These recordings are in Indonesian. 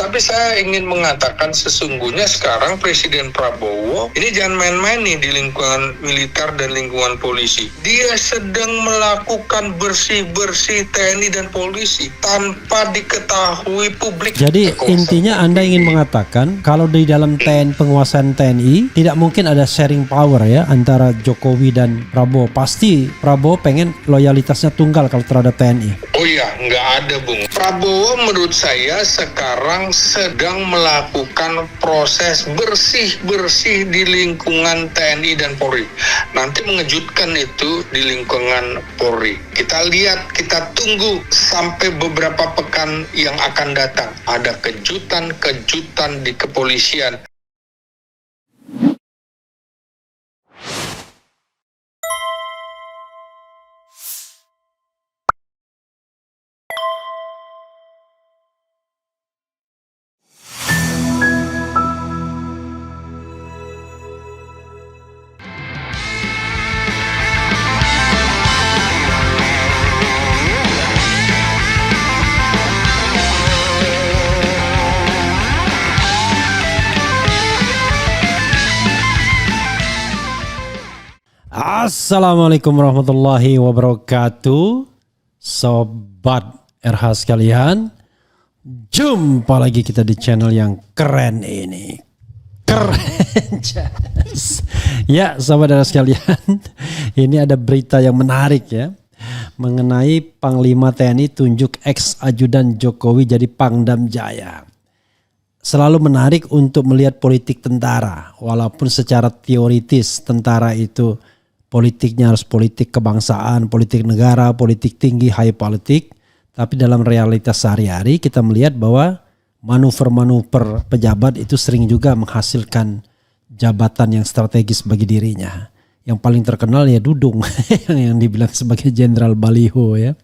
Tapi saya ingin mengatakan sesungguhnya sekarang Presiden Prabowo ini jangan main-main nih di lingkungan militer dan lingkungan polisi. Dia sedang melakukan bersih-bersih TNI dan polisi tanpa diketahui publik. Jadi intinya Anda ingin mengatakan kalau di dalam penguasaan TNI tidak mungkin ada sharing power ya antara Jokowi dan Prabowo. Pasti Prabowo pengen loyalitasnya tunggal kalau terhadap TNI. Oh iya, nggak ada Bung. Prabowo menurut saya sekarang sedang melakukan proses bersih-bersih di lingkungan TNI dan Polri. Nanti mengejutkan itu di lingkungan Polri. Kita lihat, kita tunggu sampai beberapa pekan yang akan datang. Ada kejutan-kejutan di kepolisian. Assalamualaikum warahmatullahi wabarakatuh. Sobat RH sekalian, jumpa lagi kita di channel yang keren ini. Keren. Ya sobat RH sekalian, ini ada berita yang menarik ya, mengenai Panglima TNI tunjuk ex-ajudan Jokowi jadi Pangdam Jaya. Selalu menarik untuk melihat politik tentara, walaupun secara teoritis tentara itu politiknya harus politik kebangsaan, politik negara, politik tinggi, high politik. Tapi dalam realitas sehari-hari kita melihat bahwa manuver-manuver pejabat itu sering juga menghasilkan jabatan yang strategis bagi dirinya. Yang paling terkenal ya Dudung yang dibilang sebagai Jenderal Baliho ya.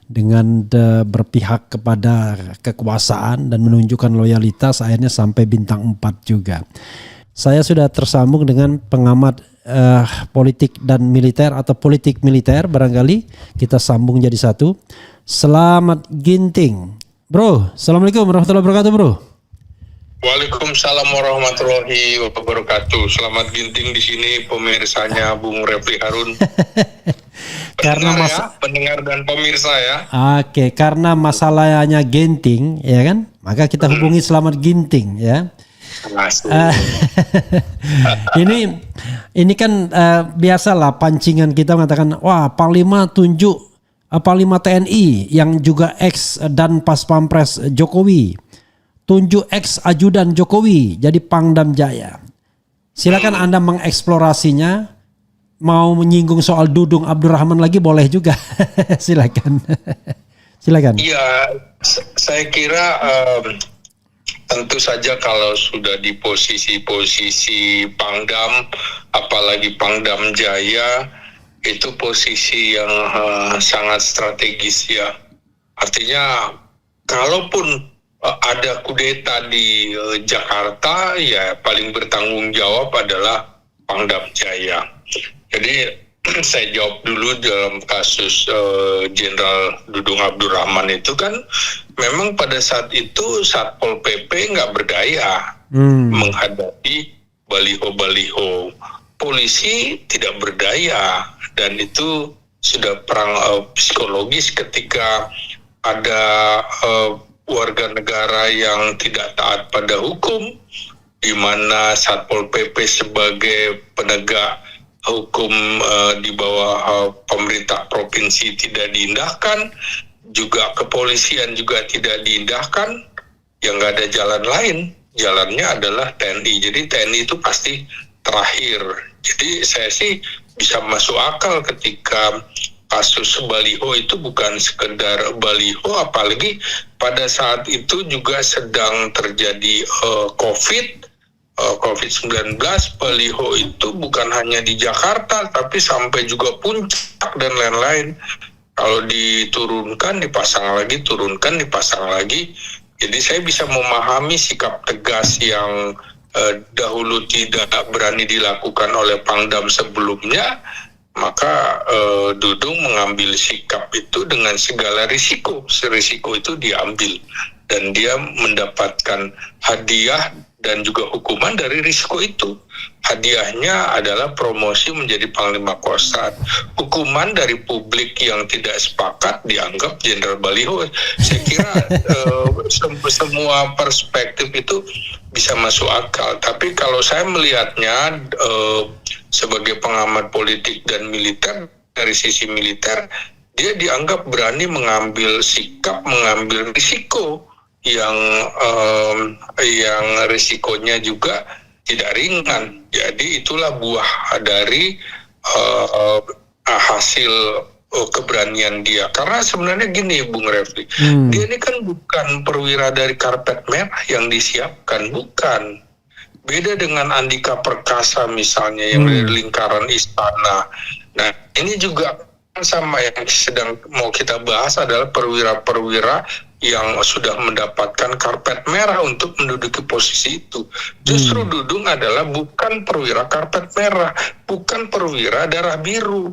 Dengan berpihak kepada kekuasaan dan menunjukkan loyalitas akhirnya sampai bintang 4 juga. Saya sudah tersambung dengan pengamat politik dan militer atau politik militer, barangkali kita sambung jadi satu. Selamat Ginting, bro. Assalamualaikum warahmatullahi wabarakatuh, bro. Waalaikumsalam warahmatullahi wabarakatuh. Selamat Ginting di sini pemirsanya Bung Refli Harun. Karena pendengar dan pemirsa ya. Oke, karena masalahnya Ginting ya kan, maka kita hubungi Selamat Ginting ya. Ini kan biasalah pancingan kita mengatakan wah Panglima tunjuk Panglima TNI yang juga ex dan pas pampres Jokowi, tunjuk ex ajudan Jokowi jadi Pangdam Jaya. Silakan Anda mengeksplorasinya. Mau menyinggung soal Dudung Abdurrahman lagi boleh juga. Silakan. Silakan. Iya, saya kira tentu saja kalau sudah di posisi Pangdam, apalagi Pangdam Jaya, itu posisi yang sangat strategis ya. Artinya kalaupun ada kudeta di Jakarta, ya paling bertanggung jawab adalah Pangdam Jaya. Jadi saya jawab dulu dalam kasus Jenderal Dudung Abdurrahman itu kan memang pada saat itu Satpol PP nggak berdaya menghadapi baliho-baliho. Polisi tidak berdaya dan itu sudah perang psikologis ketika ada warga negara yang tidak taat pada hukum, di mana Satpol PP sebagai penegak hukum di bawah pemerintah provinsi tidak diindahkan, juga kepolisian juga tidak diindahkan, yang nggak ada jalan lain, jalannya adalah TNI. Jadi TNI itu pasti terakhir. Jadi saya sih bisa masuk akal ketika kasus baliho itu bukan sekedar baliho, apalagi pada saat itu juga sedang terjadi COVID-19, baliho itu bukan hanya di Jakarta, tapi sampai juga Puncak dan lain-lain. Kalau diturunkan, dipasang lagi, turunkan, dipasang lagi. Jadi saya bisa memahami sikap tegas yang dahulu tidak berani dilakukan oleh Pangdam sebelumnya, maka Dudung mengambil sikap itu dengan segala risiko. Risiko itu diambil. dan dia mendapatkan hadiah dan juga hukuman dari risiko itu. Hadiahnya adalah promosi menjadi Panglima Kostrat. Hukuman dari publik yang tidak sepakat dianggap Jenderal Baliho. Saya kira semua perspektif itu bisa masuk akal. Tapi kalau saya melihatnya sebagai pengamat politik dan militer, dari sisi militer, dia dianggap berani mengambil sikap, mengambil risiko yang risikonya juga tidak ringan. Jadi itulah buah dari hasil keberanian dia. Karena sebenarnya gini Bung Refli, dia ini kan bukan perwira dari karpet merah yang disiapkan, bukan. Beda dengan Andika Perkasa misalnya yang dari lingkaran istana. Nah ini juga sama yang sedang mau kita bahas adalah perwira-perwira yang sudah mendapatkan karpet merah untuk menduduki posisi itu. Justru Dudung adalah bukan perwira karpet merah, bukan perwira darah biru.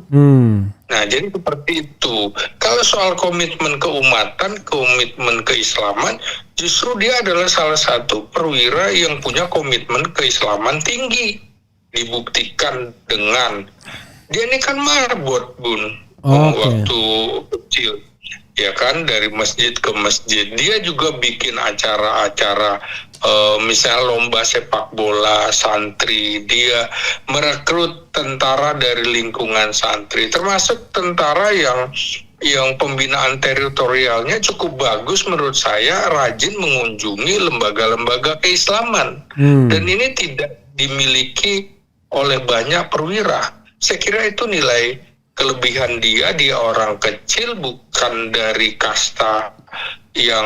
Nah, jadi seperti itu. Kalau soal komitmen keumatan, komitmen keislaman, justru dia adalah salah satu perwira yang punya komitmen keislaman tinggi. Dibuktikan dengan dia ini kan marbot, Bun. Waktu kecil, ya kan, dari masjid ke masjid. Dia juga bikin acara-acara, misalnya lomba sepak bola santri. Dia merekrut tentara dari lingkungan santri, termasuk tentara yang pembinaan teritorialnya cukup bagus menurut saya, rajin mengunjungi lembaga-lembaga keislaman. Dan ini tidak dimiliki oleh banyak perwira. Saya kira itu nilai kelebihan dia orang kecil, bukan dari kasta yang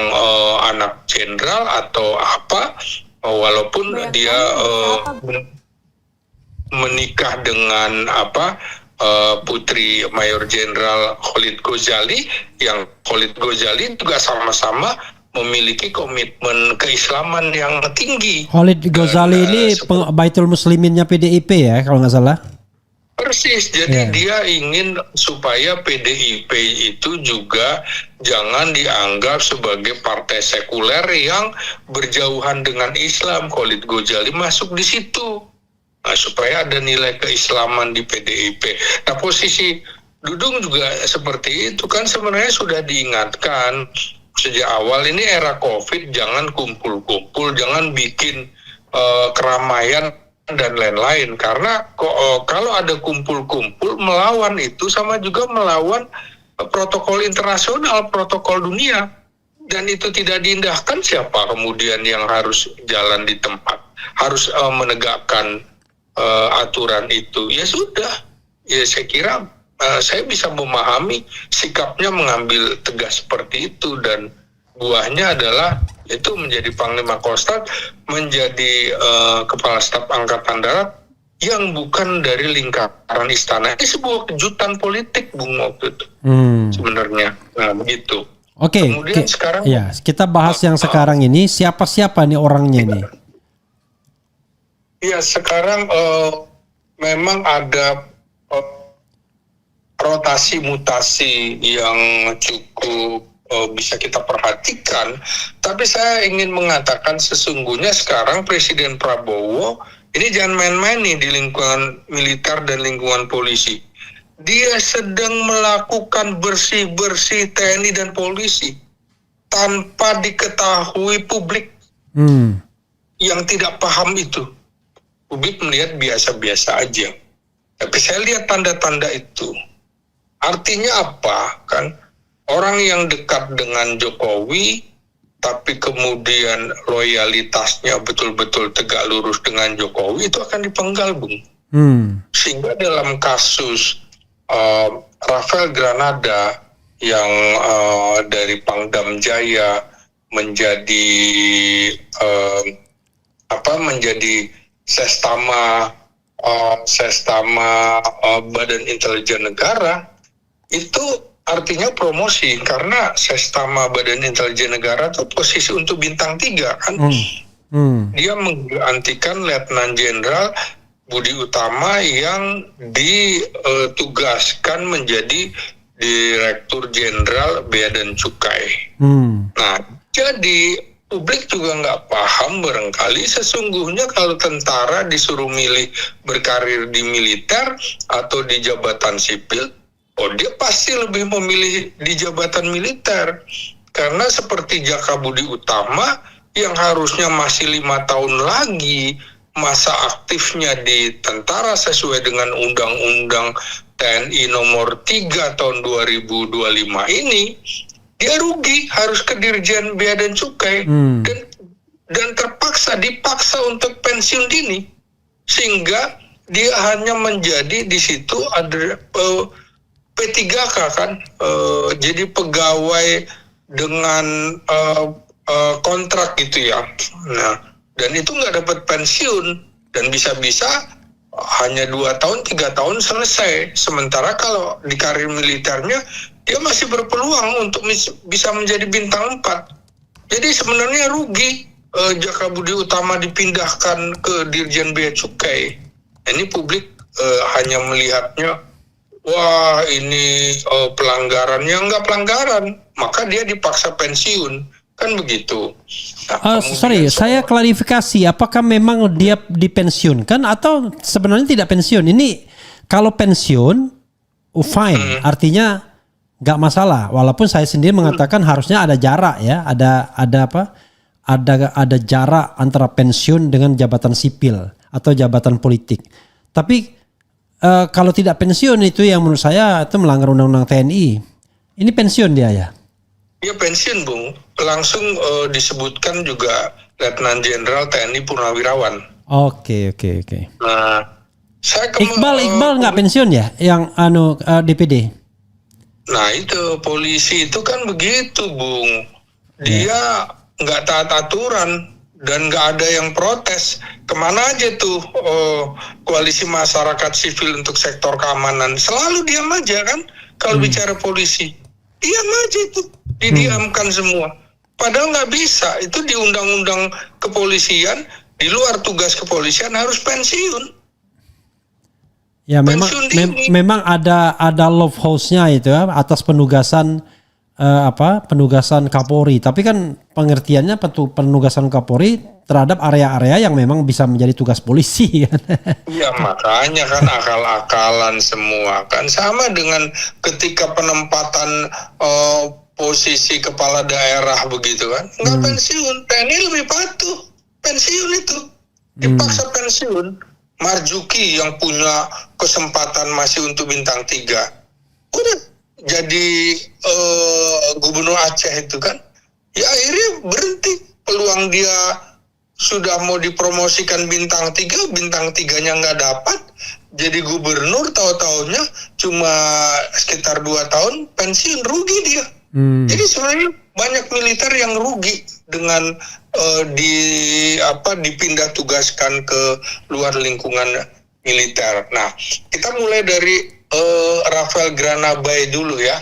anak jenderal atau apa, walaupun dia menikah dengan putri Mayor Jenderal Khalid Ghazali, yang Khalid Ghazali juga sama-sama memiliki komitmen keislaman yang tinggi. Khalid Ghazali ini Baitul Musliminnya PDIP ya kalau nggak salah. Persis, jadi dia ingin supaya PDIP itu juga jangan dianggap sebagai partai sekuler yang berjauhan dengan Islam. Khalid Ghazali masuk di situ, supaya ada nilai keislaman di PDIP. Nah, posisi Dudung juga seperti itu kan, sebenarnya sudah diingatkan sejak awal, ini era COVID, jangan kumpul-kumpul, jangan bikin keramaian dan lain-lain, karena kalau ada kumpul-kumpul melawan itu sama juga melawan protokol internasional, protokol dunia, dan itu tidak diindahkan, siapa kemudian yang harus jalan di tempat, harus menegakkan aturan itu? Ya sudah, ya saya kira saya bisa memahami sikapnya mengambil tegas seperti itu, dan buahnya adalah itu menjadi Panglima Kostrat, menjadi Kepala Staf Angkatan Darat yang bukan dari lingkaran istana. Ini sebuah kejutan politik, Bung, waktu itu sebenarnya. Nah, begitu. Oke, kemudian sekarang ya kita bahas yang sekarang ini, siapa nih orangnya nih? Ya, sekarang memang ada rotasi mutasi yang cukup bisa kita perhatikan, tapi saya ingin mengatakan sesungguhnya sekarang Presiden Prabowo ini jangan main-main nih di lingkungan militer dan lingkungan polisi. Dia sedang melakukan bersih-bersih TNI dan polisi tanpa diketahui publik yang tidak paham itu. Publik melihat biasa-biasa aja, tapi saya lihat tanda-tanda itu. Artinya apa, kan? Orang yang dekat dengan Jokowi, tapi kemudian loyalitasnya betul-betul tegak lurus dengan Jokowi, itu akan dipenggal, Bung. Sehingga dalam kasus Rafael Granada yang dari Pangdam Jaya menjadi menjadi sestama Badan Intelijen Negara, itu artinya promosi, karena sestama Badan Intelijen Negara itu posisi untuk bintang 3 kan. Dia menggantikan Letnan Jenderal Budi Utama yang ditugaskan menjadi Direktur Jenderal Bea dan Cukai. Nah, Jadi publik juga nggak paham barangkali sesungguhnya kalau tentara disuruh milih berkarir di militer atau di jabatan sipil, oh dia pasti lebih memilih di jabatan militer. Karena seperti Jaka Budi Utama yang harusnya masih 5 tahun lagi masa aktifnya di tentara sesuai dengan Undang-Undang TNI nomor 3 tahun 2025 ini, dia rugi harus ke Dirjen Bea dan Cukai dan dipaksa untuk pensiun dini, sehingga dia hanya menjadi di situ ada P3K kan, jadi pegawai dengan kontrak gitu ya. Nah, dan itu nggak dapat pensiun dan bisa-bisa hanya 2 tahun 3 tahun selesai. Sementara kalau di karir militernya dia masih berpeluang untuk bisa menjadi bintang 4. Jadi sebenarnya rugi Jaka Budi Utama dipindahkan ke Dirjen Bea Cukai. Ini publik hanya melihatnya, wah ini pelanggarannya, nggak pelanggaran, maka dia dipaksa pensiun. Kan begitu. Nah, saya klarifikasi, apakah memang dia dipensiunkan atau sebenarnya tidak pensiun? Ini kalau pensiun, fine, artinya nggak masalah. Walaupun saya sendiri mengatakan harusnya ada jarak ya, ada jarak antara pensiun dengan jabatan sipil atau jabatan politik. Tapi kalau tidak pensiun itu yang menurut saya itu melanggar undang-undang TNI. Ini pensiun dia ya? Ya pensiun, Bung. Langsung disebutkan juga Letnan Jenderal TNI Purnawirawan. Oke. Nah, saya Iqbal nggak pensiun ya, yang DPD? Nah itu polisi itu kan begitu, Bung. Dia nggak taat aturan dan nggak ada yang protes. Kemana aja tuh koalisi masyarakat sivil untuk sektor keamanan? Selalu diam aja kan kalau bicara polisi. Diam aja itu, didiamkan semua. Padahal nggak bisa, itu di undang-undang kepolisian, di luar tugas kepolisian harus pensiun. Ya memang ada loopholes-nya itu ya, atas penugasan penugasan Kapolri. Tapi kan pengertiannya penugasan Kapolri terhadap area-area yang memang bisa menjadi tugas polisi kan. Ya makanya kan akal-akalan semua kan, sama dengan ketika penempatan posisi kepala daerah begitu kan, nggak pensiun, TNI lebih patuh pensiun itu, dipaksa pensiun. Marzuki yang punya kesempatan masih untuk bintang 3 udah jadi gubernur Aceh itu kan, ya akhirnya berhenti. Peluang dia sudah mau dipromosikan bintang 3, bintang 3-nya nggak dapat, jadi gubernur, tahu-tahunya cuma sekitar 2 tahun pensiun, rugi dia. Jadi sebenarnya banyak militer yang rugi dengan dipindah tugaskan ke luar lingkungan militer. Nah, kita mulai dari Rafael Granabay dulu ya.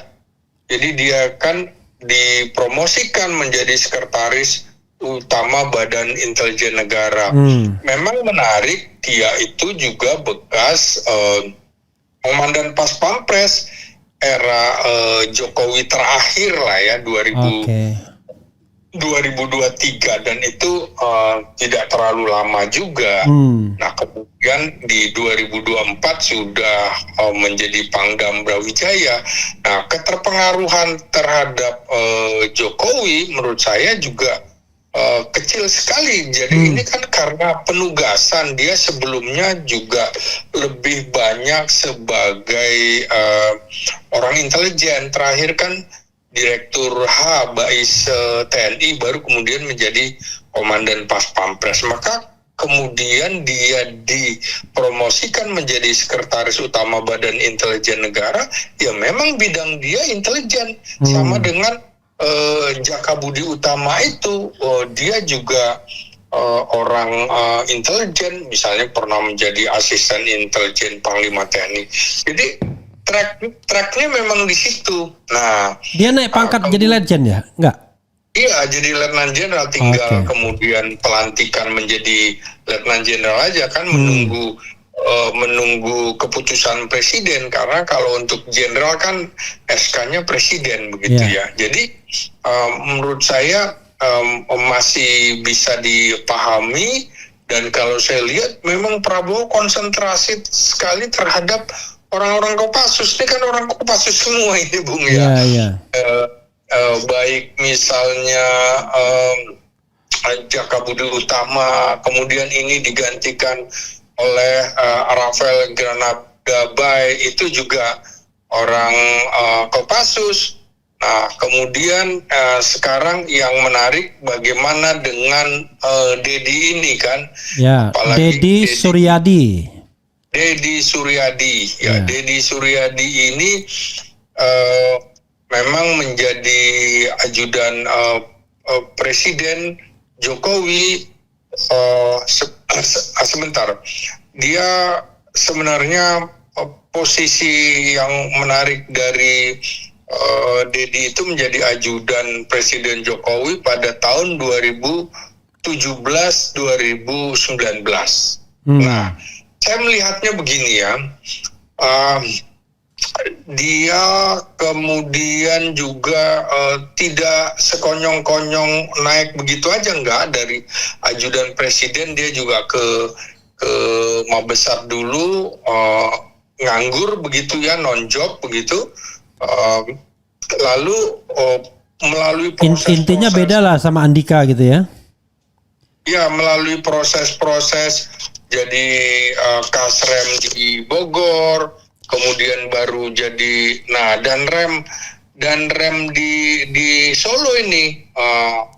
Jadi dia kan dipromosikan menjadi sekretaris utama Badan Intelijen Negara. Memang menarik, dia itu juga bekas komandan Pas Pampres era Jokowi terakhir lah ya, 2023, dan itu tidak terlalu lama juga. Nah kemudian di 2024 sudah menjadi Pangdam Brawijaya. Nah keterpengaruhan terhadap Jokowi menurut saya juga kecil sekali. Jadi ini kan karena penugasan, dia sebelumnya juga lebih banyak sebagai orang intelijen. Terakhir kan Direktur H Bais TNI, baru kemudian menjadi Komandan Pas Pampres. Maka kemudian dia dipromosikan menjadi Sekretaris Utama Badan Intelijen Negara. Ya memang bidang dia intelijen, sama dengan Jaka Budi Utama itu, dia juga orang intelijen, misalnya pernah menjadi asisten intelijen Panglima TNI. Jadi tracknya memang di situ. Nah, dia naik pangkat jadi letjen ya? Enggak? Iya, jadi Letnan Jenderal, tinggal kemudian pelantikan menjadi Letnan Jenderal aja kan, menunggu keputusan presiden, karena kalau untuk jenderal kan SK-nya presiden begitu ya. Jadi menurut saya masih bisa dipahami. Dan kalau saya lihat memang Prabowo konsentrasi sekali terhadap orang-orang Kopassus. Ini kan orang Kopassus semua ini, Bung, ya. Baik misalnya Jaka Budi Utama, kemudian ini digantikan oleh Rafael Granadabai, itu juga orang Kopassus. Nah, kemudian sekarang yang menarik bagaimana dengan Dedi ini kan? Ya, Dedi Suryadi. Dedi Suryadi, ya. Dedi Suryadi ini memang menjadi ajudan Presiden Jokowi. Sebentar, dia sebenarnya posisi yang menarik dari Dedi itu menjadi ajudan Presiden Jokowi pada tahun 2017-2019. Nah, saya melihatnya begini ya, dia kemudian juga tidak sekonyong-konyong naik begitu aja, enggak. Dari ajudan presiden dia juga ke Mabesar dulu, nganggur begitu ya, non-job begitu. Lalu melalui proses intinya beda lah sama Andika gitu ya. Ya, melalui proses-proses jadi Kasrem di Bogor, kemudian baru jadi dan rem di Solo ini,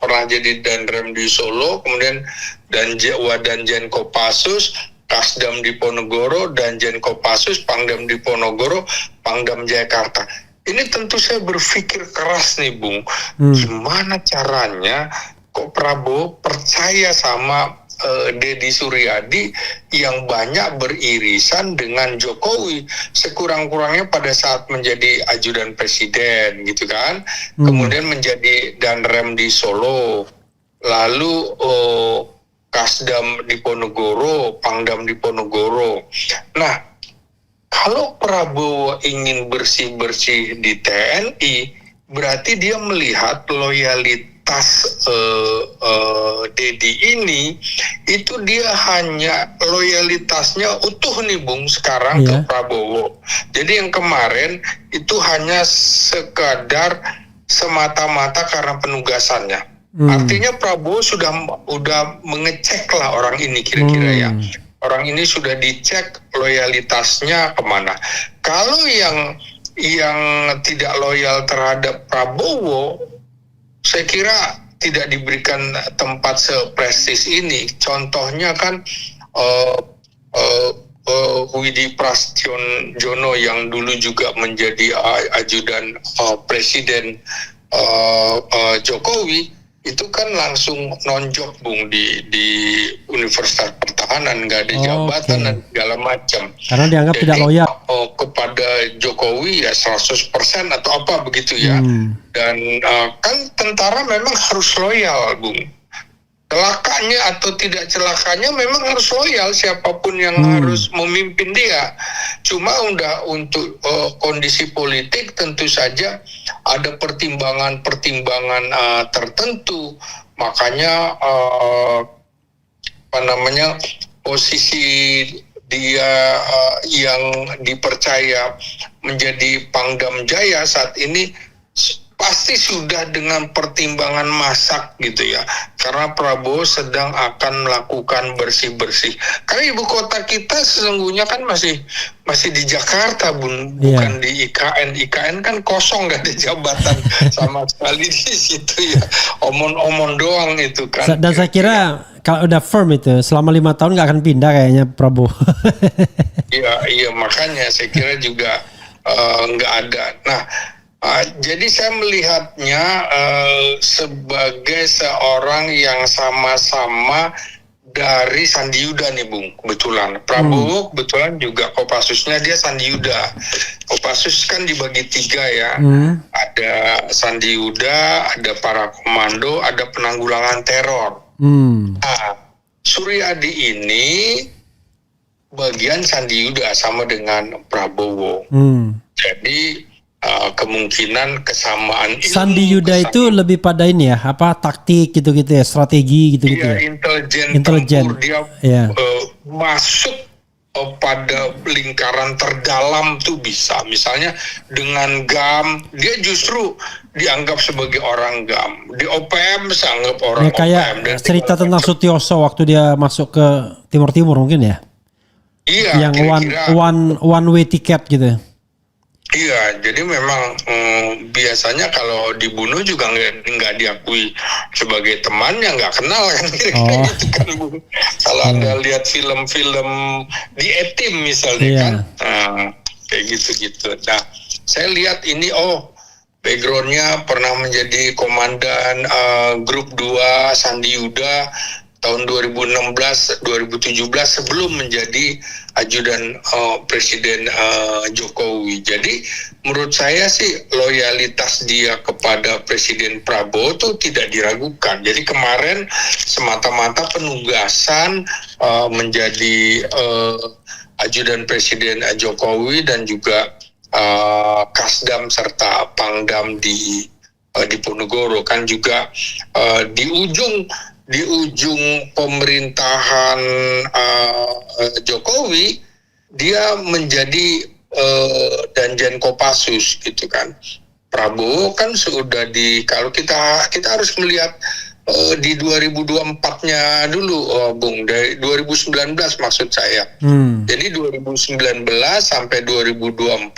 pernah jadi Danrem di Solo, kemudian Danjen Kopassus, Kasdam di Ponorogo, Danjen Kopassus, Pangdam di Ponorogo, Pangdam Jakarta. Ini tentu saya berpikir keras nih, Bung, gimana caranya kok Prabowo percaya sama Dedi Suryadi yang banyak beririsan dengan Jokowi, sekurang-kurangnya pada saat menjadi ajudan presiden gitu kan, kemudian menjadi Danrem di Solo, lalu Kasdam di Ponorogo, Pangdam di Ponorogo. Nah, kalau Prabowo ingin bersih-bersih di TNI, berarti dia melihat loyalitas Dedi ini, itu dia hanya loyalitasnya utuh nih, Bung, sekarang ke Prabowo. Jadi yang kemarin itu hanya sekadar semata-mata karena penugasannya. Artinya Prabowo sudah mengecek lah orang ini kira-kira ya. Orang ini sudah dicek loyalitasnya kemana. Kalau yang tidak loyal terhadap Prabowo, saya kira tidak diberikan tempat seprestis ini. Contohnya kan Widi Prasetyono yang dulu juga menjadi ajudan Presiden Jokowi, itu kan langsung nonjok, Bung, di Universitas Pertahanan, nggak ada jabatan dan segala macam. Karena dianggap tidak loyal kepada Jokowi ya 100% atau apa begitu ya. Dan kan tentara memang harus loyal, Bung. Celakanya atau tidak celakanya memang harus loyal siapapun yang harus memimpin dia. Cuma untuk kondisi politik tentu saja ada pertimbangan tertentu. Makanya posisi dia yang dipercaya menjadi Pangdam Jaya saat ini pasti sudah dengan pertimbangan masak gitu ya, karena Prabowo sedang akan melakukan bersih-bersih. Karena ibu kota kita sesungguhnya kan masih di Jakarta, Bun, bukan di IKN. IKN kan kosong, nggak ada jabatan sama sekali di situ ya, omong-omong doang itu kan. Dan saya kira kalau udah firm itu selama 5 tahun nggak akan pindah kayaknya Prabowo. Iya makanya saya kira juga nggak ada. Nah, jadi saya melihatnya sebagai seorang yang sama-sama dari Sandi Yuda nih, Bung, kebetulan. Prabowo kebetulan juga Kopassusnya dia Sandi Yuda. Kopassus kan dibagi 3 ya. Ada Sandi Yuda, ada para komando, ada penanggulangan teror. Nah, Suryadi ini bagian Sandi Yuda sama dengan Prabowo. Jadi kemungkinan kesamaan ilmu. Sandi Yuda itu lebih pada ini ya, apa taktik gitu-gitu ya, strategi gitu-gitu Dia ya. intelijen tempur, dia Iya. masuk pada lingkaran terdalam tuh bisa. Misalnya dengan GAM, dia justru dianggap sebagai orang GAM. Di OPM dianggap orang Ya, kayak OPM. Dan cerita segala tentang macam. Sutioso waktu dia masuk ke Timur-Timur mungkin ya. Iya, Yang kira-kira. one way ticket gitu. Iya, jadi memang biasanya kalau dibunuh juga nggak diakui sebagai temannya, nggak kenal kan kira-kira Oh. gitu kan, Bu. Kalau Anda lihat film-film di Etim misalnya Iya. kan, kayak gitu-gitu. Nah, saya lihat ini, backgroundnya pernah menjadi komandan grup 2 Sandi Yuda tahun 2016-2017 sebelum menjadi ajudan Presiden Jokowi. Jadi menurut saya sih loyalitas dia kepada Presiden Prabowo itu tidak diragukan. Jadi kemarin semata-mata penugasan menjadi ajudan Presiden Jokowi dan juga Kasdam serta Pangdam di Ponorogo kan juga di ujung pemerintahan Jokowi dia menjadi Danjen Kopassus gitu kan. Prabowo kan sudah kalau kita harus melihat di 2024-nya dulu, Bung, dari 2019 maksud saya. Jadi 2019 sampai 2024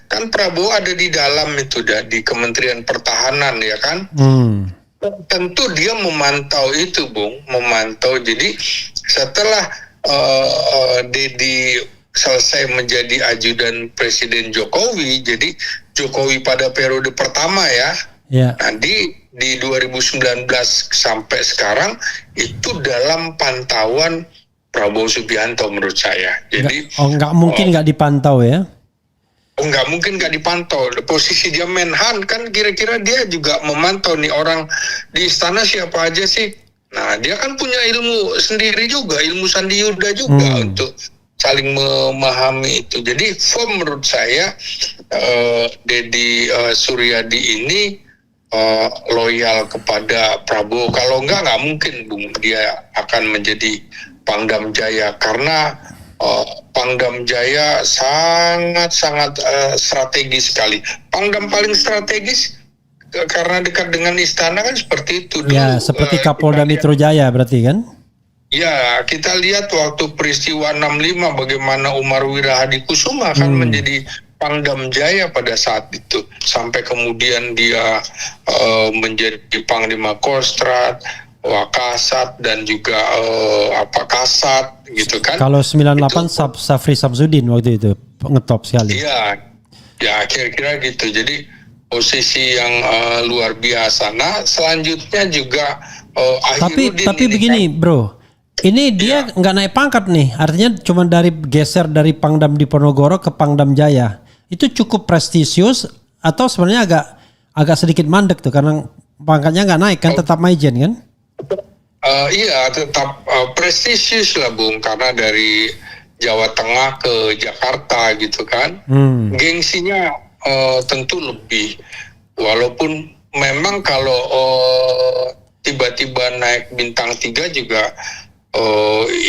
kan Prabowo ada di dalam itu di Kementerian Pertahanan ya kan. Tentu dia memantau itu, Bung, memantau. Jadi setelah Dedi selesai menjadi ajudan Presiden Jokowi, jadi Jokowi pada periode pertama ya. Nah, di 2019 sampai sekarang itu dalam pantauan Prabowo Subianto menurut saya. Jadi nggak mungkin nggak dipantau ya. Nggak mungkin nggak dipantau. Posisi dia Menhan kan kira-kira dia juga memantau nih orang di istana siapa aja sih. Nah, dia kan punya ilmu sendiri juga, ilmu Sandi Yuda juga untuk saling memahami itu. Jadi menurut saya Dedi Suryadi ini loyal kepada Prabowo. Kalau nggak mungkin, Bung, dia akan menjadi Pangdam Jaya karena Pangdam Jaya sangat-sangat strategis sekali. Pangdam paling strategis karena dekat dengan istana kan seperti itu. Ya, seperti Kapolda Metro Jaya berarti kan? Ya, kita lihat waktu peristiwa 65 bagaimana Umar Wirahadikusuma kan menjadi Pangdam Jaya pada saat itu. Sampai kemudian dia menjadi Panglima Kostrad, Wakasat dan juga Kasat gitu kan. Kalau 98 Safri Samsudin waktu itu ngetop sekali. Iya, ya kira-kira gitu. Jadi posisi yang luar biasa. Nah, selanjutnya juga tapi begini, Bro. Ini dia nggak naik pangkat nih. Artinya cuma geser dari Pangdam di Ponorogo ke Pangdam Jaya. Itu cukup prestisius atau sebenarnya agak sedikit mandek tuh karena pangkatnya nggak naik kan, tetap Maijen kan? Iya, tetap prestisius lah, Bung, karena dari Jawa Tengah ke Jakarta gitu kan. Gengsinya tentu lebih. Walaupun memang kalau tiba-tiba naik bintang 3 juga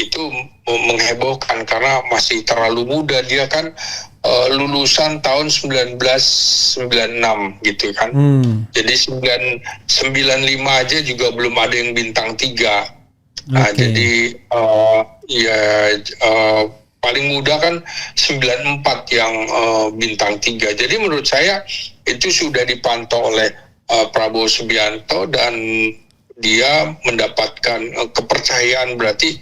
itu menghebohkan karena masih terlalu muda. Dia kan lulusan tahun 1996 gitu kan. Jadi 95 aja juga belum ada yang bintang 3. Nah, jadi paling muda kan 94 yang bintang 3. Jadi menurut saya itu sudah dipantau oleh Prabowo Subianto dan dia mendapatkan kepercayaan, berarti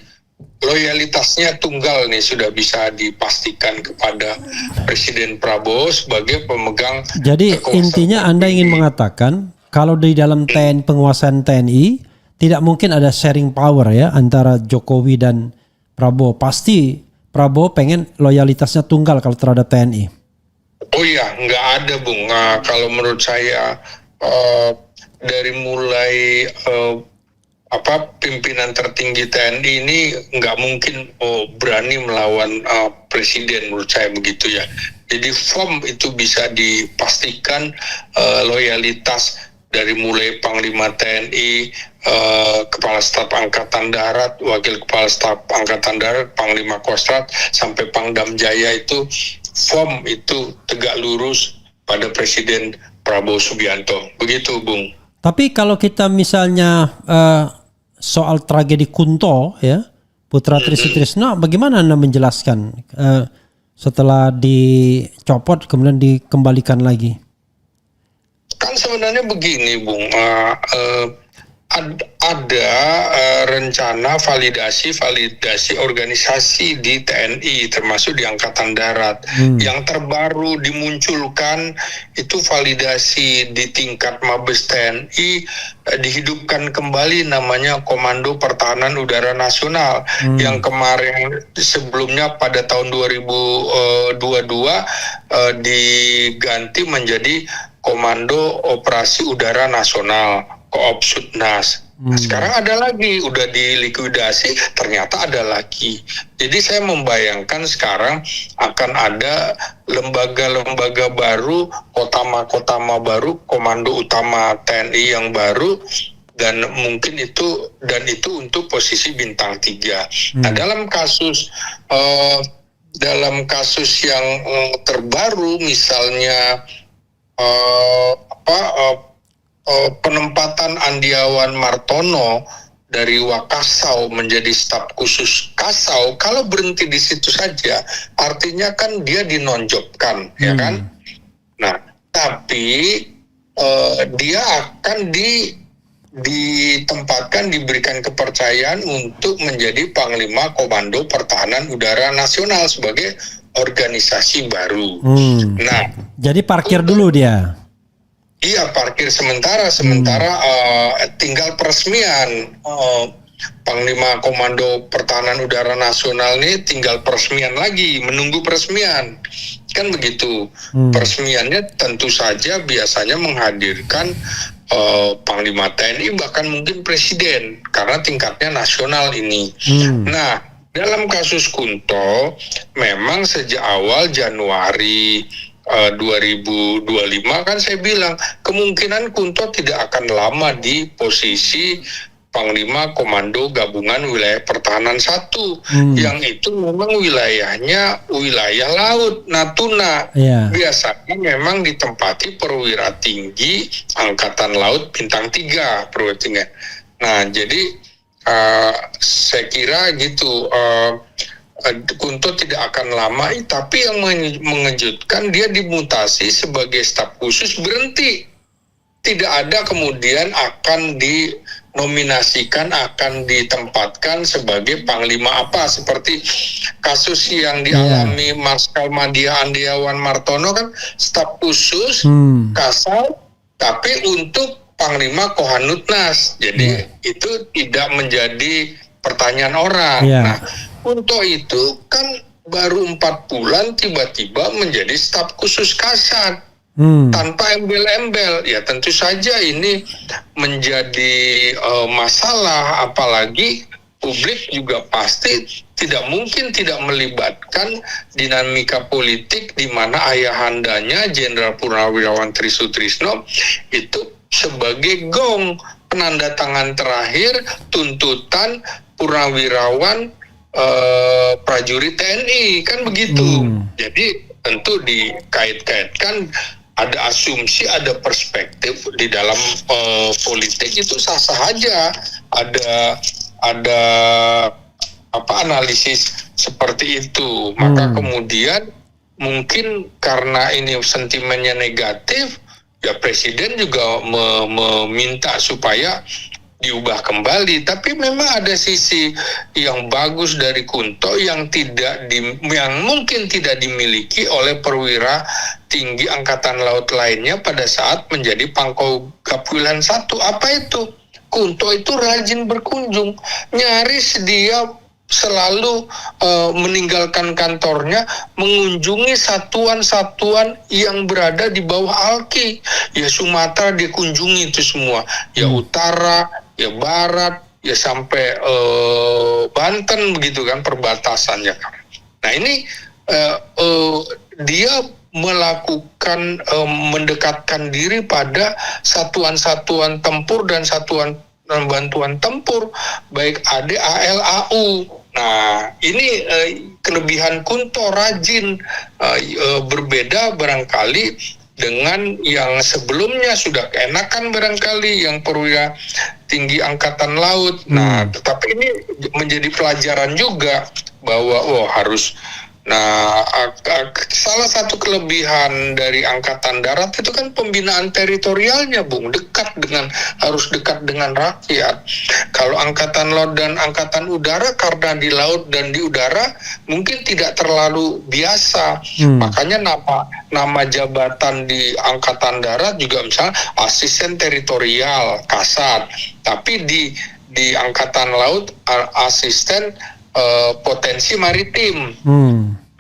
loyalitasnya tunggal nih sudah bisa dipastikan kepada Presiden Prabowo sebagai pemegang. Jadi intinya Anda ingin mengatakan kalau di dalam TNI, penguasaan TNI tidak mungkin ada sharing power ya antara Jokowi dan Prabowo. Pasti Prabowo pengen loyalitasnya tunggal kalau terhadap TNI. Oh iya, nggak ada, Bung. Nah, kalau menurut saya dari mulai pimpinan tertinggi TNI ini nggak mungkin berani melawan presiden, menurut saya begitu ya. Jadi FOM itu bisa dipastikan loyalitas dari mulai Panglima TNI, Kepala Staf Angkatan Darat, Wakil Kepala Staf Angkatan Darat, Panglima Kostrat, sampai Pangdam Jaya itu FOM itu tegak lurus pada Presiden Prabowo Subianto. Begitu, Bung. Tapi kalau kita misalnya soal tragedi Kunto ya, Putra Trisutrisno, bagaimana Anda menjelaskan setelah dicopot kemudian dikembalikan lagi? Kan sebenarnya begini, Bung, ada rencana validasi organisasi di TNI termasuk di Angkatan Darat. Yang terbaru dimunculkan itu validasi di tingkat Mabes TNI, dihidupkan kembali namanya Komando Pertahanan Udara Nasional yang kemarin sebelumnya pada tahun 2022 diganti menjadi Komando Operasi Udara Nasional, Koopsudnas. Sekarang ada lagi, udah dilikuidasi, ternyata ada lagi. Jadi saya membayangkan sekarang akan ada lembaga-lembaga baru, kotama-kotama baru, Komando Utama TNI yang baru, dan mungkin itu untuk posisi bintang 3. Nah, dalam kasus yang terbaru, misalnya penempatan Andiawan Martono dari Wakasau menjadi staf khusus Kasau, kalau berhenti di situ saja, artinya kan dia dinonjobkan, ya kan? Nah, tapi dia akan ditempatkan, diberikan kepercayaan untuk menjadi Panglima Komando Pertahanan Udara Nasional sebagai organisasi baru. Nah, jadi parkir dulu dia. Iya, parkir sementara tinggal peresmian Panglima Komando Pertahanan Udara Nasional ini, tinggal peresmian lagi, menunggu peresmian, kan begitu. Peresmiannya tentu saja biasanya menghadirkan Panglima TNI, bahkan mungkin Presiden, karena tingkatnya nasional ini. Nah, dalam kasus Kunto memang sejak awal Januari 2025 kan saya bilang kemungkinan Kunto tidak akan lama di posisi Panglima Komando Gabungan Wilayah Pertahanan 1, yang itu memang wilayahnya wilayah laut, Natuna. Biasanya memang ditempati perwira tinggi Angkatan Laut bintang 3 perwira tinggi. Nah, jadi saya kira gitu, Kunto tidak akan lama, tapi yang mengejutkan dia dimutasi sebagai staf khusus, berhenti. Tidak ada kemudian akan dinominasikan, akan ditempatkan sebagai panglima apa, seperti kasus yang dialami Marskal Madia Andiawan Martono kan staf khusus Kasau, tapi untuk Panglima Kohanutnas. Jadi itu tidak menjadi pertanyaan orang. Nah, Kunto itu kan baru 4 bulan tiba-tiba menjadi staf khusus Kasat tanpa embel-embel. Ya tentu saja ini menjadi masalah, apalagi publik juga pasti tidak mungkin tidak melibatkan dinamika politik di mana ayahandanya Jenderal Purnawirawan Trisutrisno itu sebagai gong penanda tangan terakhir tuntutan Purnawirawan prajurit TNI, kan begitu. Jadi tentu dikait-kaitkan, ada asumsi, ada perspektif di dalam politik, itu sah-sah aja. Ada analisis seperti itu. Maka kemudian mungkin karena ini sentimennya negatif, ya Presiden juga meminta supaya diubah kembali. Tapi memang ada sisi yang bagus dari Kunto yang mungkin tidak dimiliki oleh perwira tinggi Angkatan Laut lainnya pada saat menjadi Pangkogap Wilan 1. Apa itu? Kunto itu rajin berkunjung, nyaris dia selalu meninggalkan kantornya, mengunjungi satuan-satuan yang berada di bawah ALKI. Ya Sumatera dikunjungi itu semua, ya utara, ya barat, ya sampai Banten begitu kan perbatasannya kan. Nah ini dia melakukan mendekatkan diri pada satuan-satuan tempur dan satuan bantuan tempur baik AD, AL, AU. Nah ini kelebihan Kunto rajin, berbeda barangkali dengan yang sebelumnya sudah keenakan barangkali yang perwira tinggi angkatan laut. Nah tetapi ini menjadi pelajaran juga bahwa harus. Nah, salah satu kelebihan dari Angkatan Darat itu kan pembinaan teritorialnya, Bung, harus dekat dengan rakyat. Kalau Angkatan Laut dan Angkatan Udara karena di laut dan di udara mungkin tidak terlalu biasa. Makanya nama jabatan di Angkatan Darat juga misalnya asisten teritorial Kasat, tapi di Angkatan Laut asisten potensi maritim.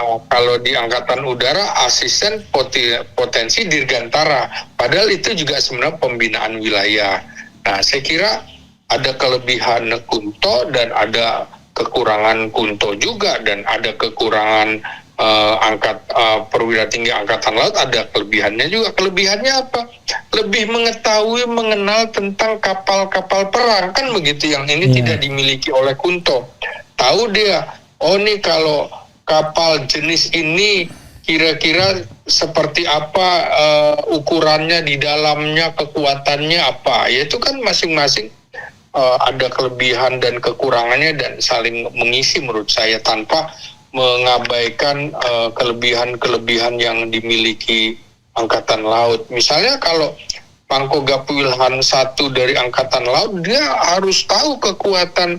Kalau di Angkatan Udara asisten potensi dirgantara, padahal itu juga sebenarnya pembinaan wilayah. Nah saya kira ada kelebihan Kunto dan ada kekurangan Kunto juga, dan ada kekurangan perwira tinggi Angkatan Laut, ada kelebihannya juga. Kelebihannya apa? Lebih mengetahui, mengenal tentang kapal-kapal perang, kan begitu, yang ini tidak dimiliki oleh Kunto. Tahu dia, nih kalau kapal jenis ini kira-kira seperti apa ukurannya di dalamnya, kekuatannya apa. Ya itu kan masing-masing ada kelebihan dan kekurangannya dan saling mengisi menurut saya, tanpa mengabaikan kelebihan-kelebihan yang dimiliki Angkatan Laut. Misalnya kalau Pangkogap Wilhan 1 dari Angkatan Laut, dia harus tahu kekuatan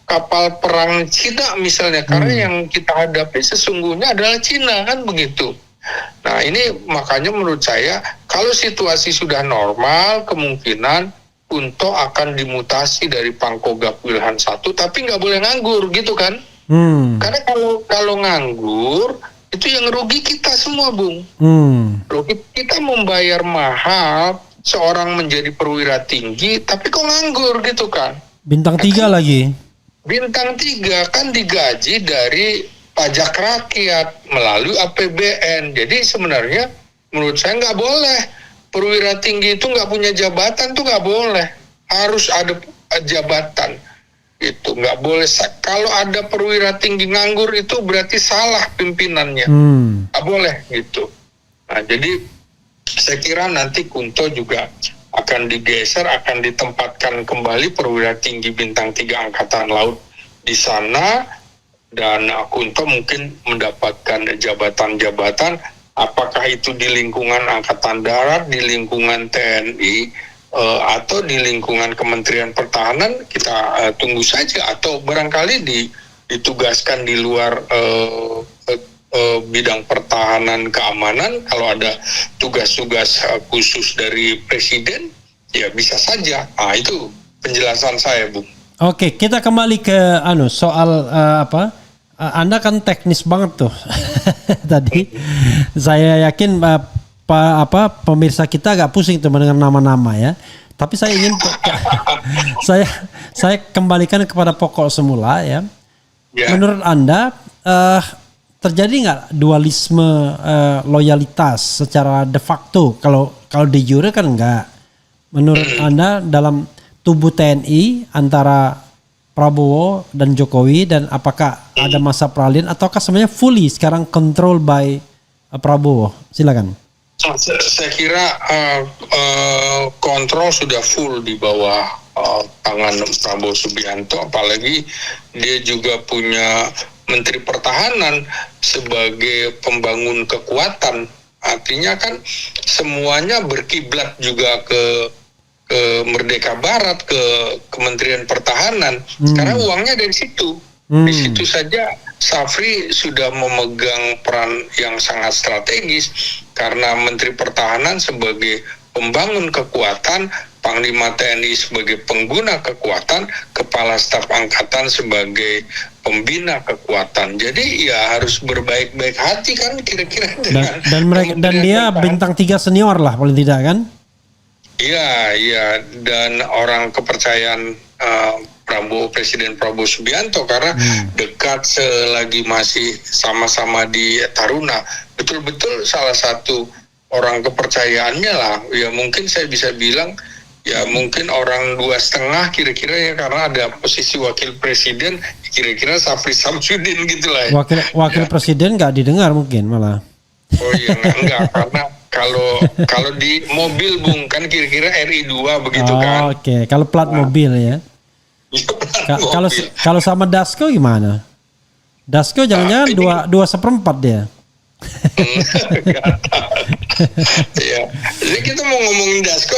kapal perang Cina misalnya, karena yang kita hadapi sesungguhnya adalah Cina, kan begitu. Nah ini makanya menurut saya kalau situasi sudah normal, kemungkinan Kunto akan dimutasi dari Pangkogap Wilhan 1, tapi nggak boleh nganggur gitu kan. Karena kalau nganggur itu yang rugi kita semua, Bung. Rugi kita, membayar mahal seorang menjadi perwira tinggi tapi kok nganggur gitu kan. Bintang 3 lagi. Bintang 3 kan digaji dari pajak rakyat melalui APBN. Jadi sebenarnya menurut saya nggak boleh perwira tinggi itu nggak punya jabatan, tuh nggak boleh. Harus ada jabatan. Itu nggak boleh. Kalau ada perwira tinggi nganggur itu berarti salah pimpinannya. Nggak boleh gitu. Nah jadi saya kira nanti Kunto juga akan digeser, akan ditempatkan kembali perwira tinggi bintang 3 Angkatan Laut di sana, dan Kunto mungkin mendapatkan jabatan-jabatan, apakah itu di lingkungan Angkatan Darat, di lingkungan TNI, atau di lingkungan Kementerian Pertahanan, kita tunggu saja, atau barangkali ditugaskan di luar bidang pertahanan keamanan. Kalau ada tugas-tugas khusus dari presiden, ya bisa saja. Itu penjelasan saya, Bung. Oke, kita kembali ke soal Anda kan teknis banget tuh. Tadi saya yakin pemirsa kita agak pusing tuh mendengar nama-nama ya. Tapi saya ingin saya kembalikan kepada pokok semula ya. Menurut Anda terjadi nggak dualisme loyalitas secara de facto? Kalau de jure kan enggak. Menurut Anda dalam tubuh TNI antara Prabowo dan Jokowi, dan apakah ada masa peralihan ataukah sebenarnya fully sekarang control by Prabowo? Silakan. Saya kira kontrol sudah full di bawah tangan Prabowo Subianto, apalagi dia juga punya Menteri Pertahanan sebagai pembangun kekuatan. Artinya kan semuanya berkiblat juga ke Merdeka Barat, ke Kementerian Pertahanan. Karena uangnya dari situ. Di situ saja Safri sudah memegang peran yang sangat strategis, karena Menteri Pertahanan sebagai pembangun kekuatan, Panglima TNI sebagai pengguna kekuatan, Kepala Staf Angkatan sebagai pembina kekuatan. Jadi ya harus berbaik-baik hati kan kira-kira dengan dan dia bintang 3 senior lah paling tidak kan? Iya, dan orang kepercayaan Presiden Prabowo Subianto karena dekat selagi masih sama-sama di Taruna. Betul-betul salah satu orang kepercayaannya lah. Ya mungkin saya bisa bilang ya mungkin orang 2,5 kira-kira ya, karena ada posisi wakil presiden kira-kira Safri Samsudin gitulah. Wakil presiden nggak didengar mungkin malah. Oh iya enggak karena kalau di mobil Bung kan kira-kira RI 2 begitu kan. Oke. Kalau plat mobil ya. Kalau sama Dasko gimana? Dasko jangan-jangan dua seperempat dia. Ya, jadi kita mau ngomongin Dasko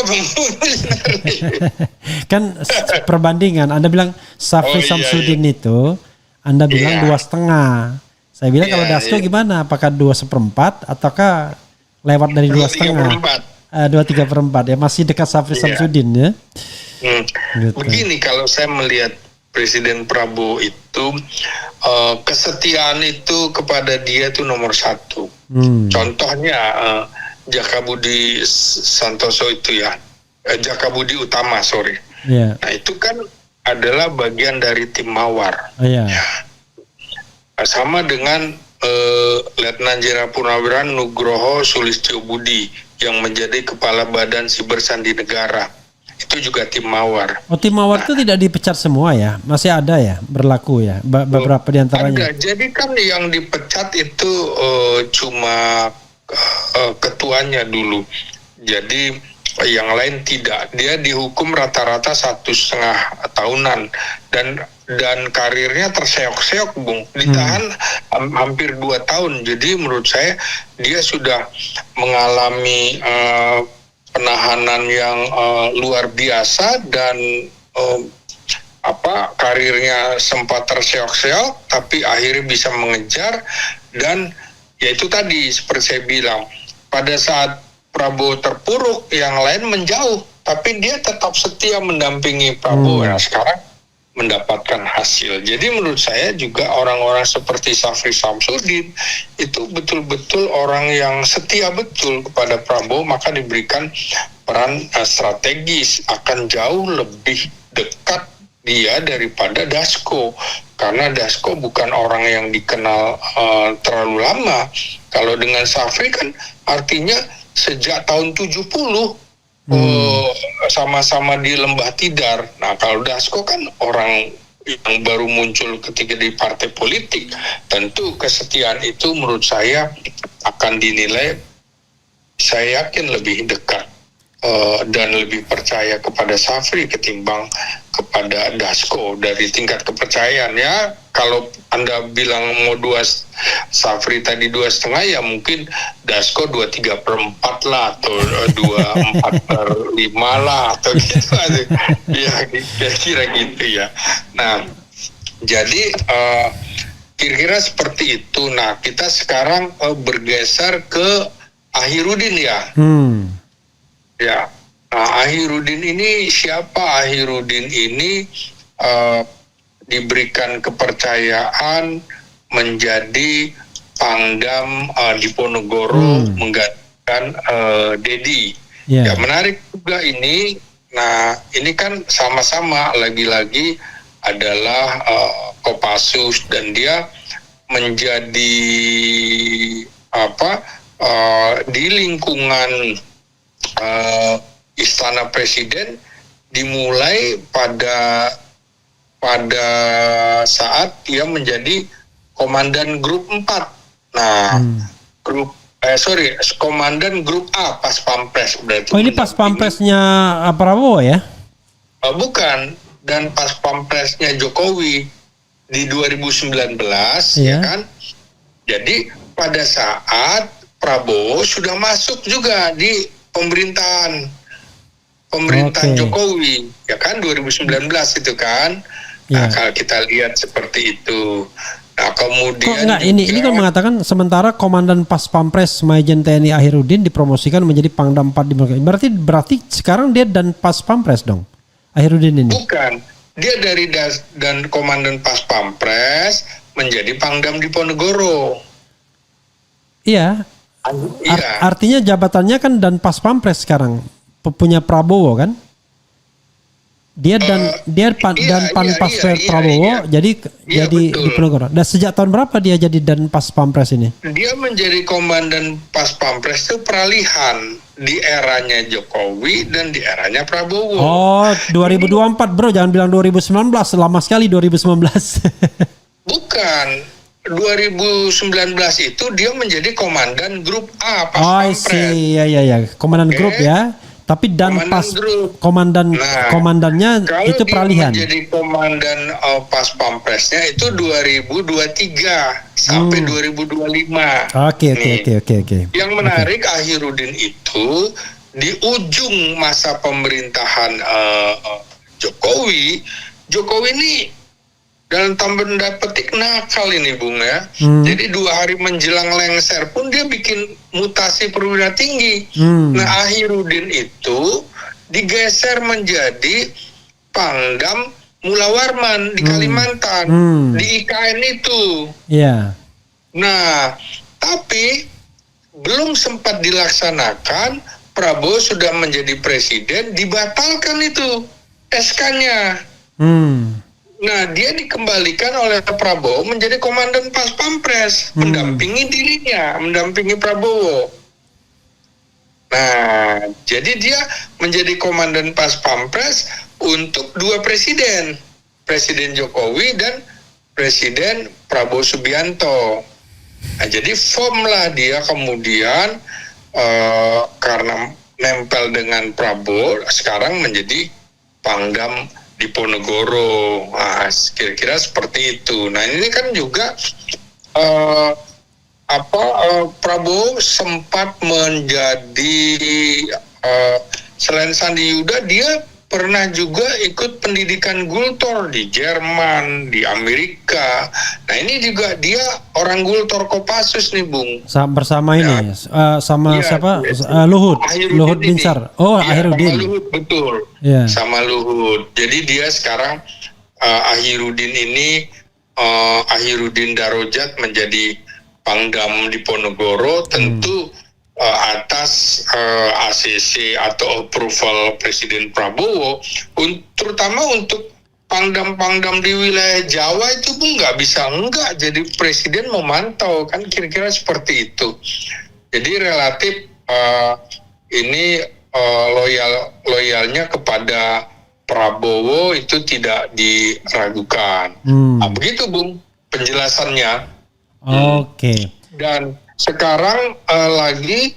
kan perbandingan. Anda bilang Safri Samsudin itu, Anda bilang 2,5. Saya bilang kalau Dasko gimana? Apakah 2/4 ataukah lewat dari 2,5? 2/3 ya, masih dekat Safri Samsudin ya. Gitu. Begini, kalau saya melihat Presiden Prabowo itu kesetiaan itu kepada dia itu nomor 1. Contohnya Jaka Budi Santoso itu ya, Jaka Budi Utama Nah itu kan adalah bagian dari tim Mawar. Sama dengan Letnan Jenderal Purnawirawan Nugroho Sulistyo Budi yang menjadi Kepala Badan Siber Sandi Negara. Itu juga tim Mawar. Oh, tim Mawar itu tidak dipecat semua ya? Masih ada ya? Berlaku ya? Beberapa diantaranya? Ada. Jadi kan yang dipecat itu cuma ketuanya dulu. Jadi yang lain tidak. Dia dihukum rata-rata 1,5 tahunan. Dan karirnya terseok-seok, Bung. Ditahan hampir 2 tahun. Jadi menurut saya dia sudah mengalami penahanan yang luar biasa dan karirnya sempat terseok-seok tapi akhirnya bisa mengejar. Dan ya itu tadi seperti saya bilang, pada saat Prabowo terpuruk yang lain menjauh tapi dia tetap setia mendampingi Prabowo. Nah sekarang mendapatkan hasil. Jadi menurut saya juga orang-orang seperti Safri Samsudin itu betul-betul orang yang setia betul kepada Prabowo, maka diberikan peran strategis, akan jauh lebih dekat dia daripada Dasko, karena Dasko bukan orang yang dikenal terlalu lama. Kalau dengan Safri kan artinya sejak tahun 70 sama-sama di Lembah Tidar. Nah kalau Dasko kan orang yang baru muncul ketika di partai politik, tentu kesetiaan itu menurut saya akan dinilai, saya yakin lebih dekat dan lebih percaya kepada Safri ketimbang kepada Dasko dari tingkat kepercayaan. Ya kalau Anda bilang mau Safri tadi 2,5 ya mungkin Dasko 2/3/4 lah atau 2/4/5 lah atau gitu aja. Ya kira-kira gitu ya. Nah jadi kira-kira seperti itu. Nah kita sekarang bergeser ke Ahirudin ya. Ya, nah, Ahirudin ini siapa? Ahirudin ini diberikan kepercayaan menjadi Pangdam Diponegoro menggantikan Dedi. Ya menarik juga ini. Nah ini kan sama-sama lagi-lagi adalah Kopassus dan dia menjadi di lingkungan Istana Presiden dimulai pada saat dia menjadi komandan grup 4. Nah, komandan grup A pas Pampres berarti. Oh, ini pas Pampresnya Prabowo ya? Bukan, dan pas Pampresnya Jokowi di 2019 ya kan. Jadi pada saat Prabowo sudah masuk juga di pemerintahan Jokowi ya kan 2019 itu kan. Nah kalau kita lihat seperti itu. Nah kemudian ini kan mengatakan sementara komandan pas Pampres Majen TNI Ahirudin dipromosikan menjadi Pangdam 4 di berarti sekarang dia dan pas Pampres dong Ahirudin ini. Bukan, dia dari dan komandan pas Pampres menjadi Pangdam Diponegoro. Iya. Artinya jabatannya kan dan pas Pampres sekarang punya Prabowo kan? dia dan Panpas Prabowo jadi betul. di Ponorogo. Dan sejak tahun berapa dia jadi dan Pas Pampres ini? Dia menjadi komandan Pas Pampres itu peralihan di eranya Jokowi dan di eranya Prabowo. Oh, 2024 bro, jangan bilang 2019, lama sekali 2019. Bukan, 2019 itu dia menjadi komandan grup A Pas Pampres. Iya, komandan grup ya. Tapi dan komandannya itu peralihan. Kalau dia menjadi komandan Pas Pampresnya itu 2023 sampai 2025. Oke. Yang menarik Akhirudin itu di ujung masa pemerintahan Jokowi ini dalam tanda petik nakal ini Bung ya. Jadi 2 hari menjelang lengser pun dia bikin mutasi perwira tinggi. Nah Akhirudin itu digeser menjadi Pangdam Mula Warman di Kalimantan, di IKN itu. Iya. Nah tapi belum sempat dilaksanakan, Prabowo sudah menjadi presiden, dibatalkan itu SK-nya. Nah, dia dikembalikan oleh Prabowo menjadi komandan Pas Pampres, mendampingi dirinya, mendampingi Prabowo. Nah, jadi dia menjadi komandan Pas Pampres untuk 2 presiden, Presiden Jokowi dan Presiden Prabowo Subianto. Nah, jadi form lah dia kemudian karena nempel dengan Prabowo, sekarang menjadi Pangdam di Ponorogo. Nah, kira-kira seperti itu. Nah, ini kan juga Prabowo sempat menjadi selain Sandi Yuda, dia pernah juga ikut pendidikan Gultor di Jerman, di Amerika. Nah, ini juga dia orang Gultor Kopassus nih, Bung. Bersama ini sama siapa? Luhut Binsar. Oh, Akhirudin. Sama Luhut, betul. Yeah. Sama Luhut. Jadi dia sekarang Akhirudin ini Akhirudin Darojat menjadi Pangdam di Ponorogo, tentu atas ACC atau approval Presiden Prabowo, terutama untuk pangdam-pangdam di wilayah Jawa itu pun nggak bisa enggak, jadi Presiden memantau, kan kira-kira seperti itu. Jadi relatif ini loyalnya kepada Prabowo itu tidak diragukan. Nah, begitu Bung penjelasannya. Oke. Dan sekarang lagi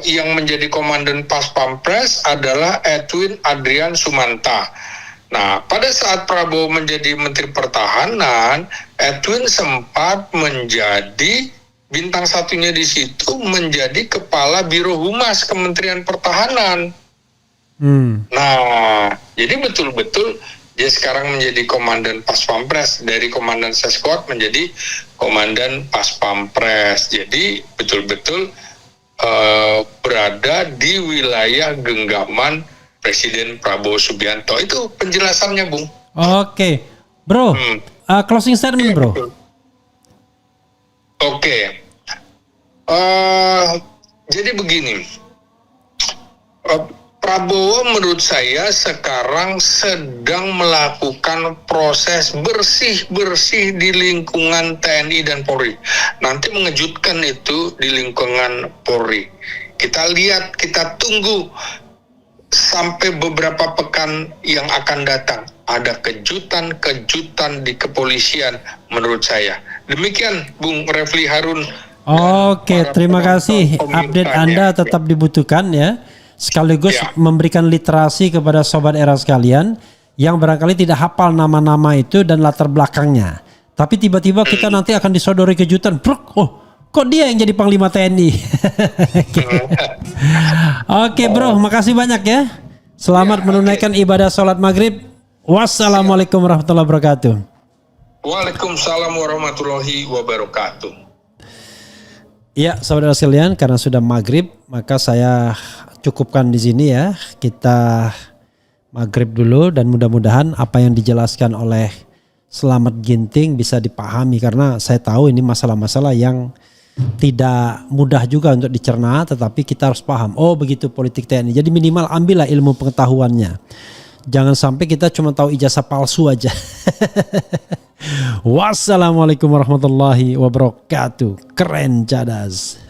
yang menjadi komandan Pas Pampres adalah Edwin Adrian Sumanta. Nah, pada saat Prabowo menjadi Menteri Pertahanan, Edwin sempat menjadi bintang satunya di situ, menjadi Kepala Biro Humas Kementerian Pertahanan. Nah, jadi betul-betul dia sekarang menjadi komandan Pas Pampres, dari komandan Seskot menjadi komandan Pas Pampres. Jadi betul-betul berada di wilayah genggaman Presiden Prabowo Subianto. Itu penjelasannya, Bung. Oke, bro. Closing statement, bro. Oke. Jadi begini. Prabowo menurut saya sekarang sedang melakukan proses bersih-bersih di lingkungan TNI dan Polri. Nanti mengejutkan itu di lingkungan Polri. Kita lihat, kita tunggu sampai beberapa pekan yang akan datang. Ada kejutan-kejutan di kepolisian menurut saya. Demikian Bung Refli Harun. Oke, terima kasih. Update Anda tetap dibutuhkan ya. Sekaligus memberikan literasi kepada sobat era sekalian yang barangkali tidak hafal nama-nama itu dan latar belakangnya. Tapi tiba-tiba kita nanti akan disodori kejutan. Kok dia yang jadi Panglima TNI? Oke bro, makasih banyak ya. Selamat menunaikan ibadah sholat maghrib. Wassalamualaikum warahmatullahi wabarakatuh. Waalaikumsalam warahmatullahi wabarakatuh. Ya, saudara sekalian, karena sudah maghrib, maka saya cukupkan di sini ya. Kita maghrib dulu dan mudah-mudahan apa yang dijelaskan oleh Selamat Ginting bisa dipahami, karena saya tahu ini masalah-masalah yang tidak mudah juga untuk dicerna, tetapi kita harus paham. Oh begitu politik TNI. Jadi minimal ambillah ilmu pengetahuannya. Jangan sampai kita cuma tahu ijazah palsu aja. Wassalamualaikum warahmatullahi wabarakatuh. Keren cadas.